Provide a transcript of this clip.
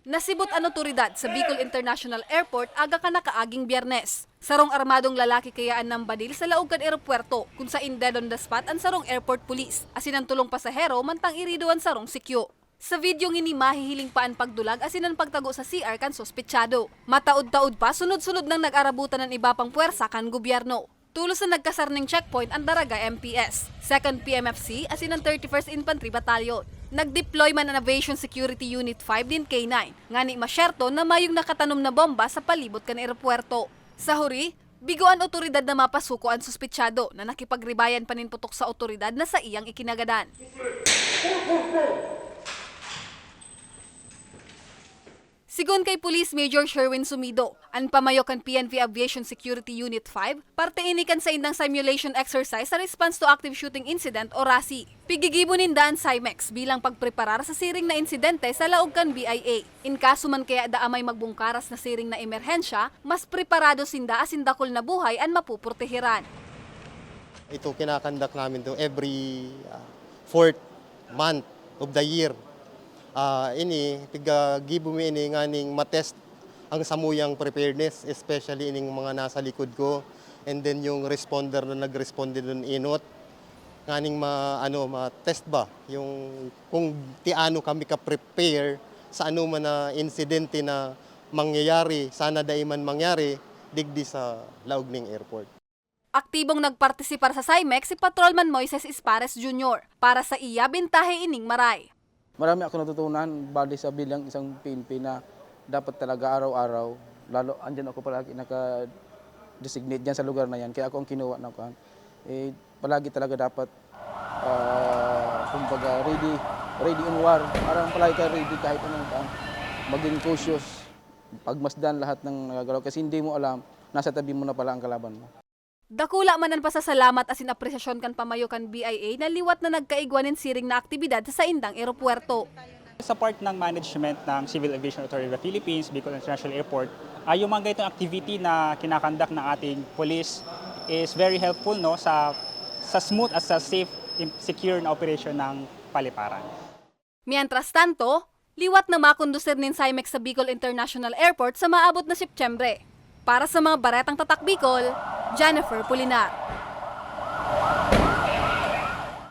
Nasibot ang otoridad sa Bicol International Airport aga ka na kaaging Biyernes. Sarong armadong lalaki kayaan ng badil sa laogan eropuerto kung sa dead on the spot ang sarong airport police. Asin ang tulong pasahero mantang irido ang sarong sikyo. Sa video ngini mahihiling pa ang pagdulag asin ang pagtago sa CR kan sospechado. Mataod-taod pa sunod-sunod nang nag-arabutan ng iba pang puwersa kan gobyerno. Tulos na nagkasarning checkpoint ang Daraga MPS, 2nd PMFC asin ang 31st Infantry Battalion. Nag-deploy man ang Aviation Security Unit 5 din K9, ngani masyerto na mayong nakatanom na bomba sa palibot kan eropuerto. Sa huri, bigoan otoridad na mapasuko ang suspetsado na nakipagribayan paninputok sa otoridad na sa iyang ikinagadan. Sigon kay Police Major Sherwin Sumido, ang pamayo kan PNP Aviation Security Unit 5, parte inikan sa indang simulation exercise sa Response to Active Shooting Incident o RASI. Pigigibo ninda ang CIMEX bilang pagpreparar sa siring na insidente sa laog kan BIA. In kaso man kaya daamay magbungkaras na siring na emerhensya, mas preparado sinda asindakol na buhay ang mapuprotehiran. Ito kinakandak namin to every fourth month of the year. Ini gibo mi ini nganing matest ang samuyang preparedness, especially ining mga nasa likod ko, and then yung responder na nag-responde dun inot nganing ma-test ba yung kung tiano kami ka-prepare sa ano man na insidente na mangyayari, sana daiman mangyari digdi sa laog ning airport. Aktibong nagpartisipar sa CIMEX si Patrolman Moises Ispares Jr. para sa iya bintahe ining maray. Marami ako natutunan bali sa bilang isang PNP na dapat talaga araw-araw, lalo andyan ako palagi naka-designate dyan sa lugar na yan, kaya ako ang kinuha na kan. Palagi talaga dapat kumbaga ready in war. Parang palagi ka ready kahit anong maging cautious, pagmasdan lahat ng nagagalaw kasi hindi mo alam, nasa tabi mo na pala ang kalaban mo. Dakula man ang pasasalamat asin apresyasyon kan pamayo kan BIA na liwat na nagkaigwanin siring na aktibidad sa indang eropuerto. Sa part ng management ng Civil Aviation Authority of the Philippines, Bicol International Airport, yung mga ganitong activity na kinakandak ng ating police is very helpful no sa smooth at sa safe, secure na operation ng paliparan. Mientras tanto, liwat na makondusir nin CIMEX sa Bicol International Airport sa maabot na Setyembre. Para sa mga baretang tatak Bicol, Jennifer Pulinar.